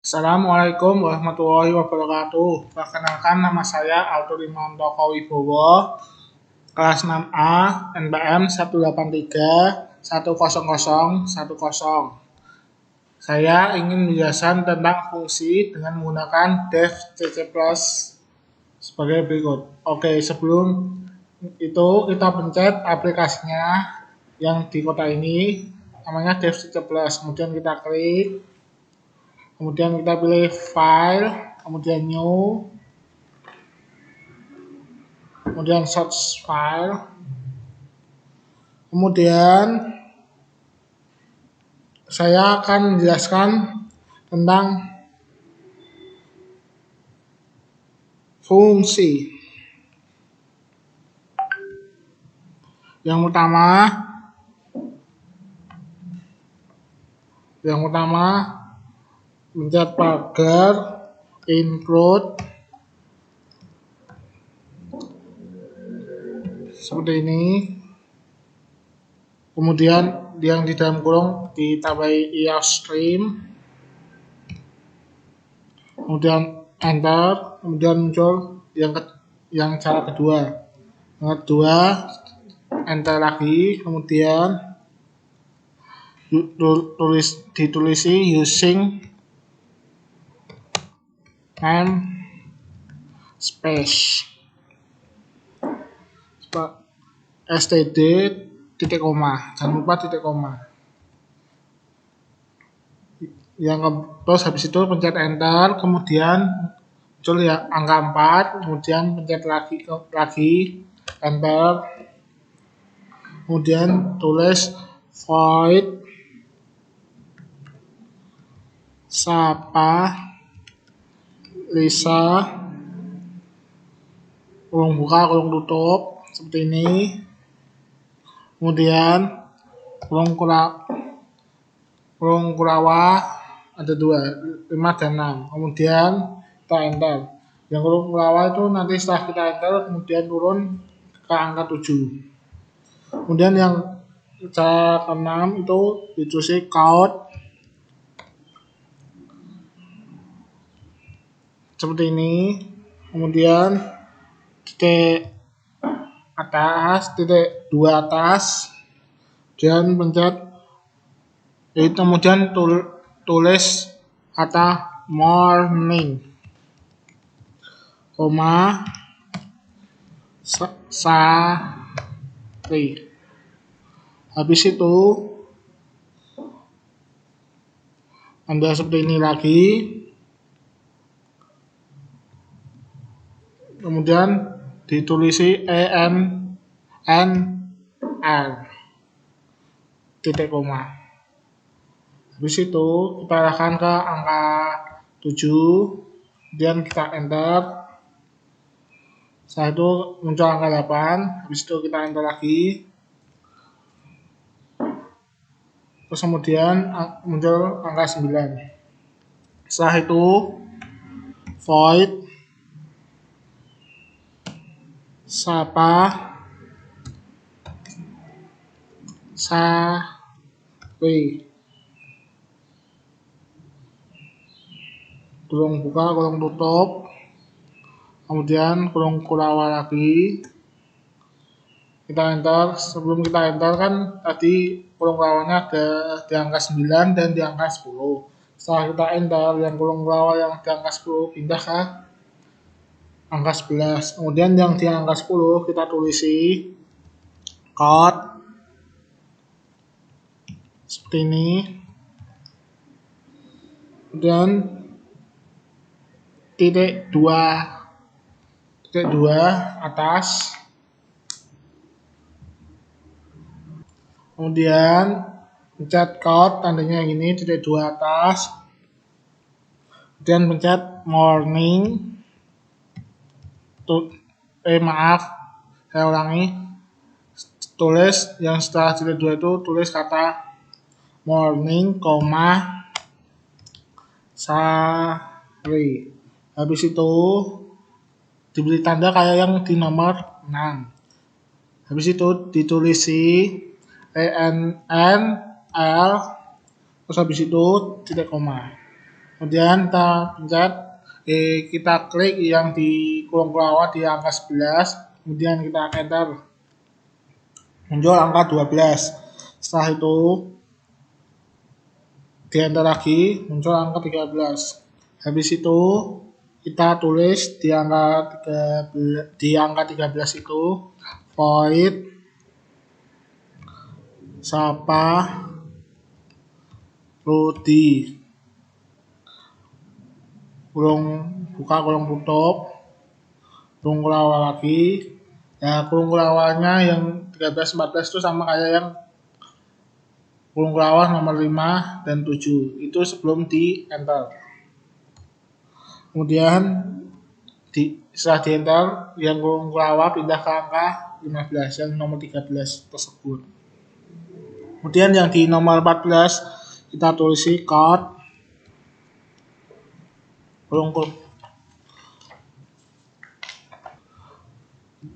Assalamualaikum warahmatullahi wabarakatuh. Perkenalkan, nama saya Aldo Rimanto Wibowo, kelas 6A, NPM 183100010. Saya ingin menjelaskan tentang fungsi dengan menggunakan dev cc plus sebagai berikut. Oke, sebelum itu kita pencet aplikasinya yang di kotak ini, namanya dev cc plus. Kemudian kita klik. Kemudian kita pilih file, kemudian new, kemudian search file, kemudian saya akan menjelaskan tentang fungsi. Yang utama pencet pagar, include, seperti ini. Kemudian yang di dalam kurung ditambahi iostream, kemudian enter, kemudian muncul yang cara kedua. Yang kedua, enter lagi, kemudian ditulisi using name space std titik koma, jangan lupa titik koma. Terus habis itu pencet enter, kemudian muncul ya angka 4, kemudian pencet lagi enter, kemudian tulis void Sapa Lisa, kurung buka kurung tutup, seperti ini. Kemudian kurung kurawa ada 2, 5 dan 6. Kemudian kita enter. Yang kurung kurawa itu nanti setelah kita enter kemudian turun ke angka 7. Kemudian yang cara ke-6 itu ditulis count seperti ini. Kemudian titik atas, titik 2 atas, dan pencet, kemudian tulis kata morning, koma, sari. Habis itu Anda seperti ini lagi. Kemudian ditulisi ENNR titik koma. Habis itu kita arahkan ke angka 7, kemudian kita enter. Setelah itu muncul angka 8, habis itu kita enter lagi. Terus kemudian muncul angka 9. Setelah itu void Sapa Sari, kurung buka kurung tutup, kemudian kurung kurawa lagi, kita enter. Sebelum kita enter kan tadi kurung kurawanya ada di angka 9 dan di angka 10. Setelah kita enter, yang kurung kurawa yang di angka 10 pindah ke angka 11. Kemudian yang di angka 10 kita tulisi code seperti ini. Kemudian titik 2 atas. Kemudian pencet code tandanya ini titik 2 atas. Kemudian pencet morning. Saya ulangi. Tulis yang setelah titik 2 itu tulis kata morning, sari. Habis itu diberi tanda kayak yang di nomor 6. Habis itu ditulisi ENNL, terus habis itu titik koma. Kemudian kita klik yang di kolom kelawar di angka 11, kemudian kita enter, muncul angka 12. Setelah itu di enter lagi, muncul angka 13. Habis itu kita tulis di angka 13 itu void Sapa Rudi, kurung buka kurung tutup, kurung kelawar lagi. Ya, kurung kelawarnya yang 13 14 itu sama kayak yang kurung kelawar nomor 5 dan 7 itu sebelum di enter. Kemudian setelah di enter, yang kurung kelawar pindah ke angka 15 yang nomor 13 tersebut. Kemudian yang di nomor 14 kita tulisi code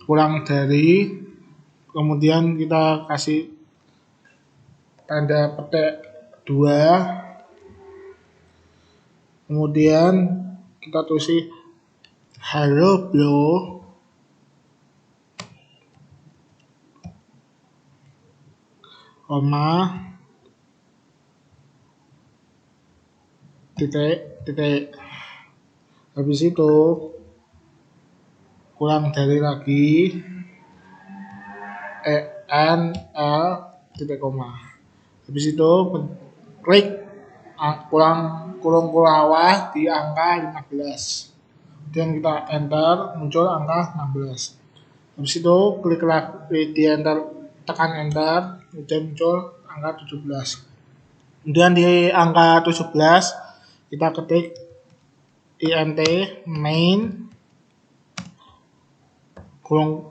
kurang dari, kemudian kita kasih tanda petik 2, kemudian kita tulis halo bro, koma titik. Habis itu kurang dari lagi ENL titik koma. Habis itu klik kurung kelawar di angka 15. Kemudian kita enter, muncul angka 16. Habis itu klik lagi di enter, tekan enter, kemudian muncul angka 17. Kemudian di angka 17 kita ketik int main kurung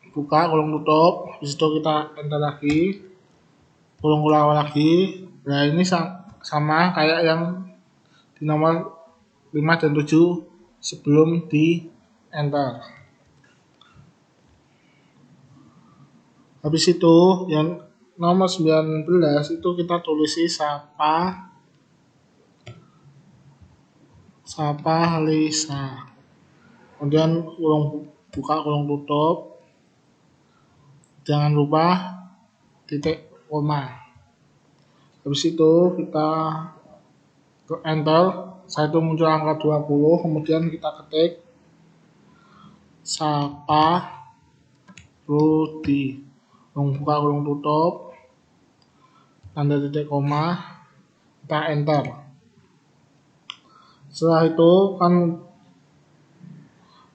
buka kurung tutup, habis itu kita enter lagi, kurung kelawar lagi. Nah, ini sama kayak yang di nomor 5 dan 7 sebelum di enter. Habis itu yang nomor 19 itu kita tulisi Sapa Lisa. Kemudian kurung buka kurung tutup, jangan lupa titik koma. Habis itu kita enter, saat itu muncul angka 20, kemudian kita ketik Sapa Rudi, kurung buka kurung tutup, tanda titik koma, kita enter. Setelah itu kan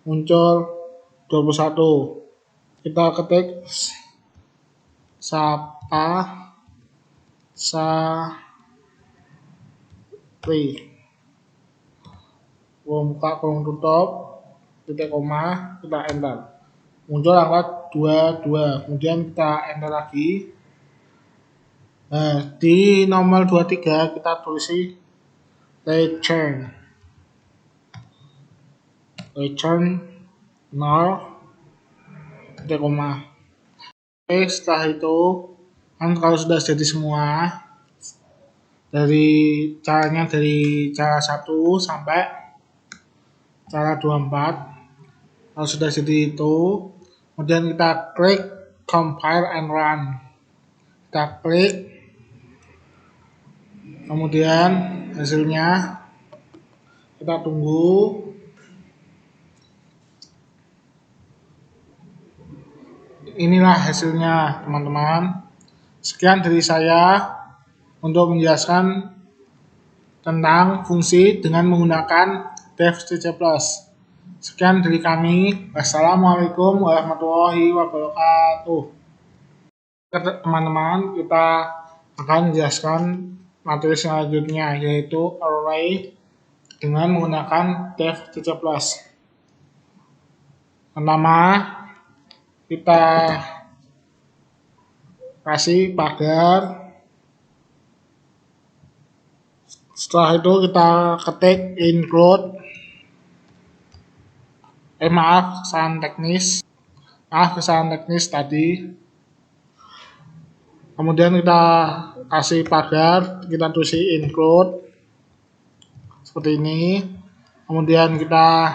muncul 21, kita ketik Sapa Sari, kurung buka kurung tutup, titik koma, kita enter, muncul angka 22, kemudian kita enter lagi. Nah, di nomor 23 kita tulisi return 0 titik koma. Oke, setelah itu kan kalau sudah jadi semua dari caranya, dari cara 1 sampai cara 24, kalau sudah jadi itu, kemudian kita klik compile and run, kita klik, kemudian hasilnya kita tunggu. Inilah hasilnya teman-teman. Sekian dari saya untuk menjelaskan tentang fungsi dengan menggunakan DevCC+. Sekian dari kami. Wassalamualaikum warahmatullahi wabarakatuh. Teman-teman, kita akan menjelaskan materi selanjutnya, yaitu array dengan menggunakan DevCC+. Pertama, kita kasih pagar. Setelah itu kita ketik include, kesalahan teknis tadi. Kemudian kita kasih pagar, kita tulis include seperti ini. Kemudian kita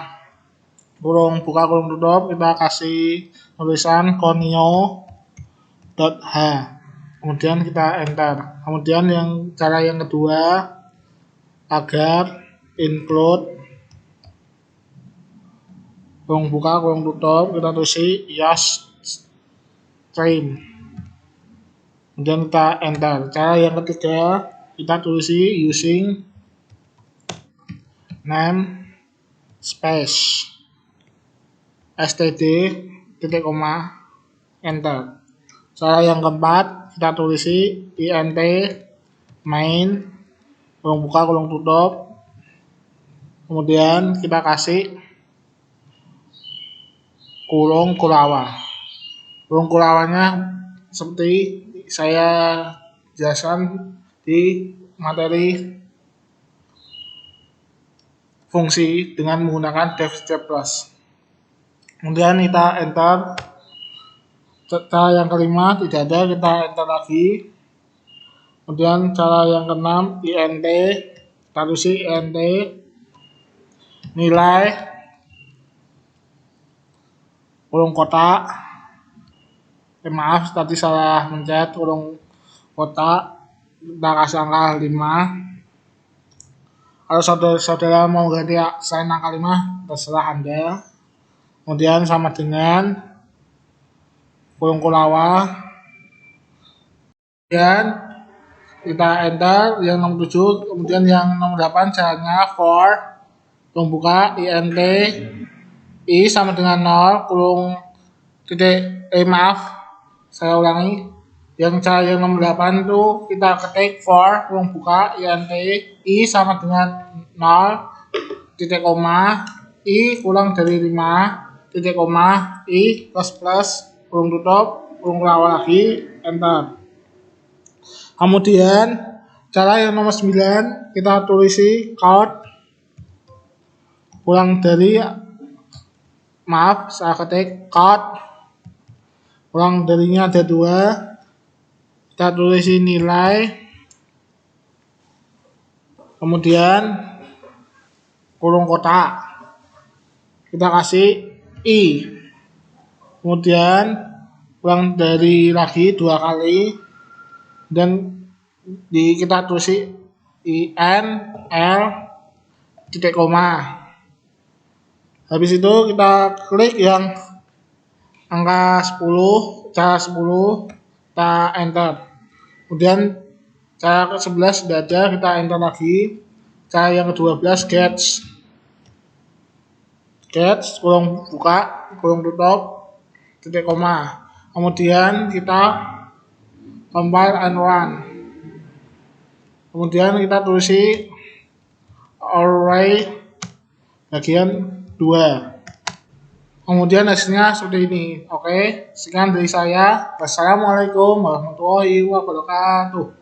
kurung buka kurung tutup, kita kasih tulisan konio.h, kemudian kita enter. Kemudian cara yang kedua, agar include kurung buka kurung tutup, kita tulis yes stream, kemudian kita enter. Cara yang ketiga, kita tulis using name space std titik koma enter. Cara yang keempat, kita tulis int main kurung buka kurung tutup, kemudian kita kasih kurung kurawa. Kurung kurawanya seperti saya jelaskan di materi fungsi dengan menggunakan DevC+. Kemudian kita enter. Cara yang kelima tidak ada, kita enter lagi. Kemudian cara yang keenam, int, kita tulis int nilai kurung kotak. Maaf tadi salah mencet kurung kotak, kita kasih angka 5. Kalau saudara mau ganti selain angka 5, terserah Anda. Kemudian sama dengan kurung kurawa. Kemudian kita enter yang nomor 7, kemudian yang nomor 8 caranya for kurung buka int i sama dengan 0 kurung titik saya ulangi. Yang cara yang nomor 8 itu kita ketik for kurung buka int i sama dengan 0 titik koma i kurang dari 5 titik koma i plus kurung tutup kurung kurawa lagi, enter. Kemudian cara yang nomor 9, kita tulis count kurang dari, saya ketik count kurang darinya ada 2, kita tulis nilai, kemudian kurung kotak, kita kasih i, kemudian kurang dari lagi 2 kali, dan kita tulis in l titik koma. Habis itu kita klik yang angka 10, cara 10, kita enter. Kemudian cara ke-11 sudah ada, kita enter lagi. Cara yang ke-12 get kurung buka kurung tutup titik koma. Kemudian kita compile and run. Kemudian kita tulis array bagian 2. Kemudian hasilnya seperti ini. Oke, sekian dari saya. Wassalamualaikum warahmatullahi wabarakatuh.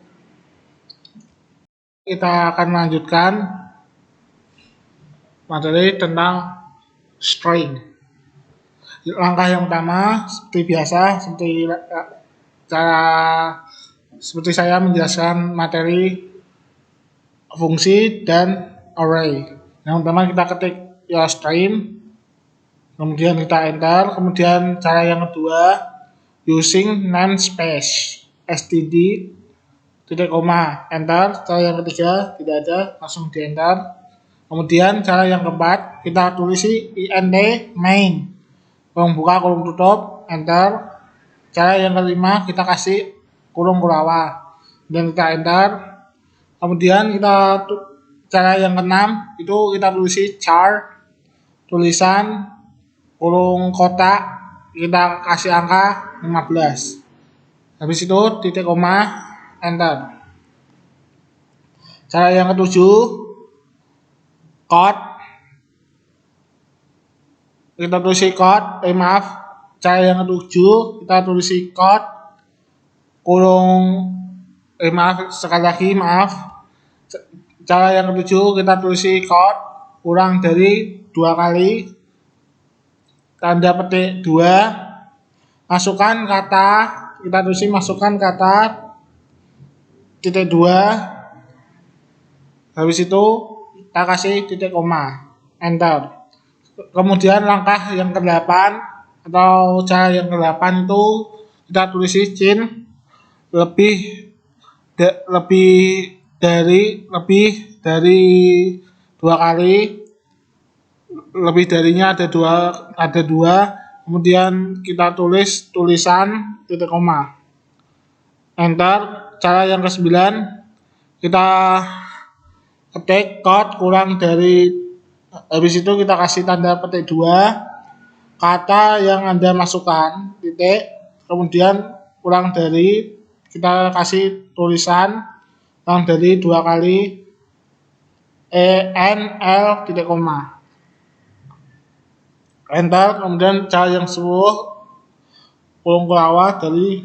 Kita akan melanjutkan materi tentang string. Langkah yang pertama, seperti biasa, seperti saya menjelaskan materi fungsi dan array. Yang pertama kita ketik string, kemudian kita enter. Kemudian cara yang kedua, using namespace std titik koma enter. Cara yang ketiga tidak ada, langsung di enter. Kemudian cara yang keempat, kita tulis int main kurung buka kurung tutup enter. Cara yang kelima, kita kasih kurung kurawa dan kita enter. Kemudian cara yang keenam itu kita tulis char tulisan kurung kotak, kita kasih angka 15. Habis itu titik koma enter. Cara yang ketujuh, code, kita tulis code, cara yang ketujuh kita tulis code kurung, sekali lagi cara yang ketujuh kita tulis code kurang dari 2 kali, tanda petik 2, masukkan kata, kita tulis masukkan kata titik 2, habis itu kita kasih titik koma, enter. Kemudian langkah yang ke-8 atau cara yang ke-8 itu kita tulis izin lebih dari 2 kali, lebih darinya ada dua, kemudian kita tulis tulisan titik koma, enter. Cara yang ke-9 kita ketik code kurang dari, habis itu kita kasih tanda petik 2 kata yang Anda masukkan, titik, kemudian kurang dari, kita kasih tulisan kurang dari 2 kali ENL titik koma, enter. Kemudian cara yang 10 kurung kelawar dari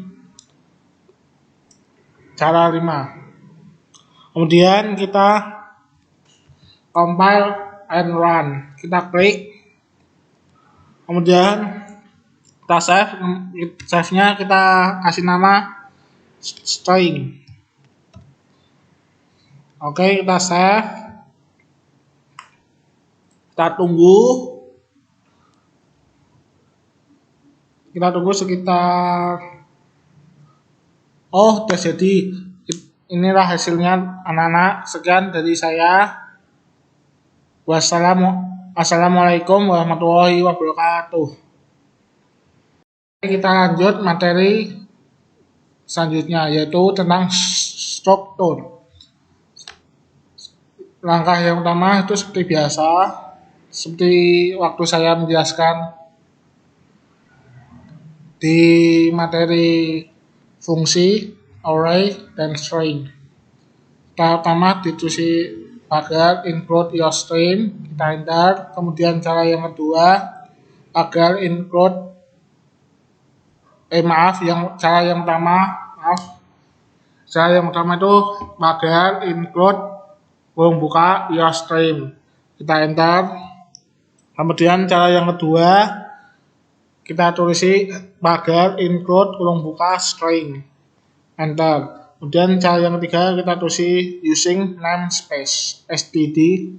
cara 5. Kemudian kita compile and run, kita klik, kemudian kita save-nya kita kasih nama string. Oke, kita save, kita tunggu sekitar, oh udah jadi. Inilah hasilnya anak-anak. Sekian dari saya. Wassalamualaikum warahmatullahi wabarakatuh. Kita lanjut materi selanjutnya, yaitu tentang struktur. Langkah yang pertama itu seperti biasa, seperti waktu saya menjelaskan di materi fungsi, array, dan string. Tahap pertama ditulis pagar include your string, kita enter. Kemudian cara yang kedua pagar include cara yang pertama itu pagar include kurung buka your string, kita enter. Kemudian cara yang kedua kita tulisi pagar include kurung buka string, enter. Kemudian cara yang ketiga kita tulis using namespace std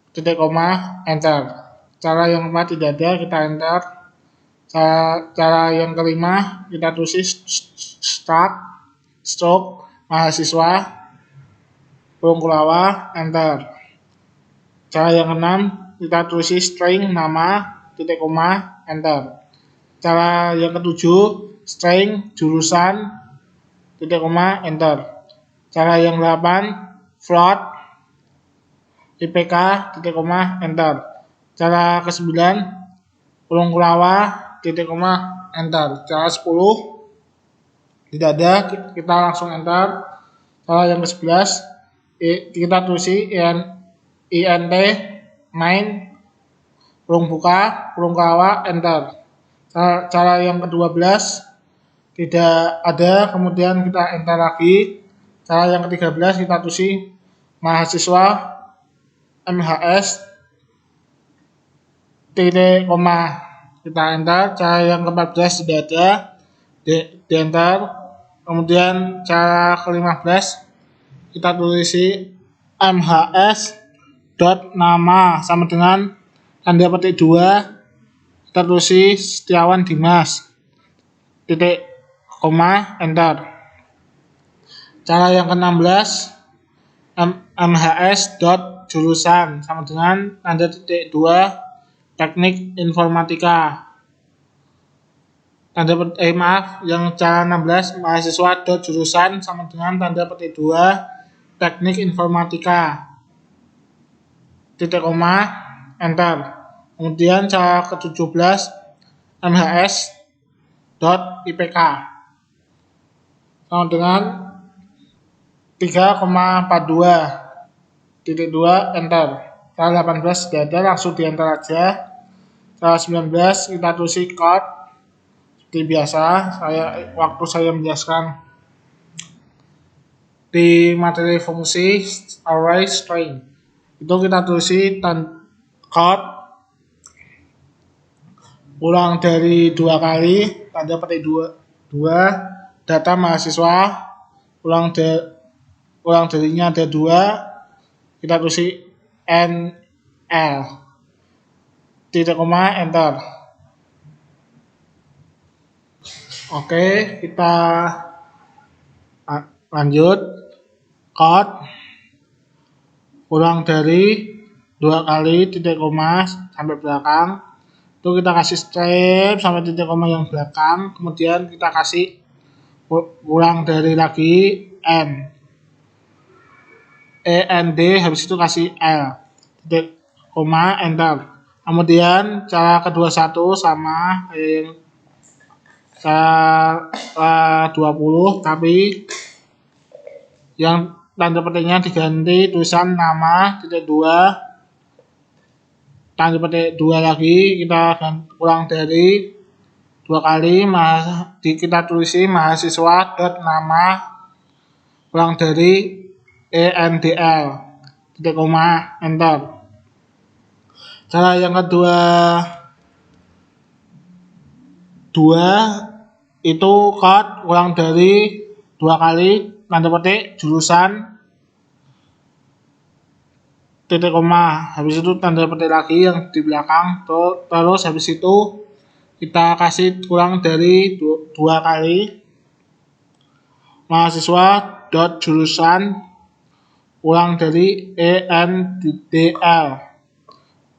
titik koma, enter. Cara yang keempat tidak ada, kita enter. Cara yang kelima kita tulis stroke mahasiswa kurung kelawar, enter. Cara yang keenam kita tulis string nama titik koma, enter. Cara yang ketujuh string jurusan titik koma, enter. Cara yang 8 float IPK titik koma, enter. Cara ke-9 kurung kelawar titik koma, enter. Cara 10 tidak ada, kita langsung enter. Cara yang ke-11 kita tulis int main kurung buka kurung kelawar, enter. Cara yang ke-12 tidak ada, kemudian kita enter lagi. Cara yang ke-13 kita tulis mahasiswa MHS titik koma, kita enter. Cara yang ke-14 tidak ada, di enter. Kemudian cara ke-15 kita tulis MHS dot nama sama dengan tanda petik 2, kita tulis Setiawan Dimas titik koma, enter. Cara yang ke-16 MHS dot jurusan sama dengan tanda titik 2 teknik informatika. Yang cara 16 mahasiswa dot jurusan sama dengan tanda petik 2 teknik informatika titik koma, enter. Kemudian cara ke-17 MHS dot IPK sama dengan 3,42 titik 2, enter. Cara 18 tidak ada, langsung di enter aja. Cara 19 kita tulis code seperti biasa, waktu saya menjelaskan di materi fungsi array string itu kita tulis code kurang dari 2 kali tanda petik 2 data mahasiswa kurang darinya ada 2, kita tulis N L titik koma enter. Oke, kita lanjut. Code kurang dari 2 kali titik koma sampai belakang. Itu kita kasih strip sampai titik koma yang belakang, kemudian kita kasih kurang dari lagi N D, habis itu kasih L titik koma enter. Kemudian cara kedua satu sama cara 20, tapi yang tanda petiknya diganti tulisan nama titik 2 tanda petik 2 lagi, kita kurang dari 2 kali kita tulisi mahasiswa dot nama kurang dari ENDL titik koma enter. Cara yang kedua 2 itu code kurang dari 2 kali tanda petik jurusan titik koma, habis itu tanda petik lagi yang di belakang, terus habis itu kita kasih kurang dari 2 kali mahasiswa dot jurusan kurang dari ENDL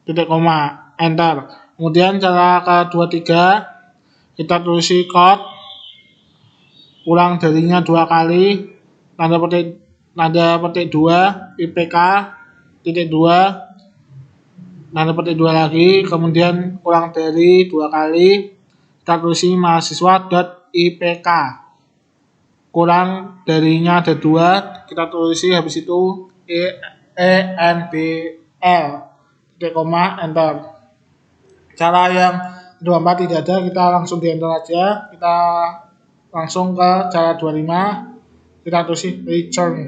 titik koma enter. Kemudian cara kedua 3 kita tulisi code kurang darinya 2 kali tanda petik 2 IPK titik 2 tanda petik 2 lagi, kemudian kurang dari 2 kali kita tulisi mahasiswa dot IPK kurang darinya ada 2, kita tulisi habis itu ENDL titik koma enter. Cara yang kedua 4 tidak ada, kita langsung di enter aja. Kita langsung ke cara 25, kita tulisi return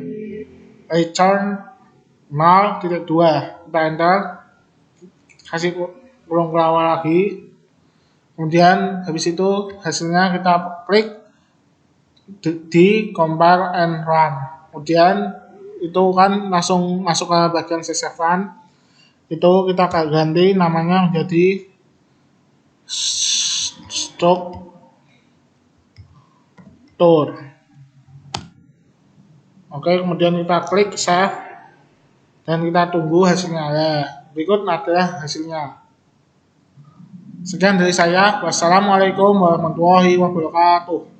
0.2, kita enter, kasih kurung awal lagi, kemudian habis itu hasilnya kita klik di compare and run, kemudian itu kan langsung masuk ke bagian save run. Itu kita ganti namanya menjadi struktur. Oke, kemudian kita klik save dan kita tunggu hasilnya. Ya, berikut adalah hasilnya. Sekian dari saya. Wassalamualaikum warahmatullahi wabarakatuh.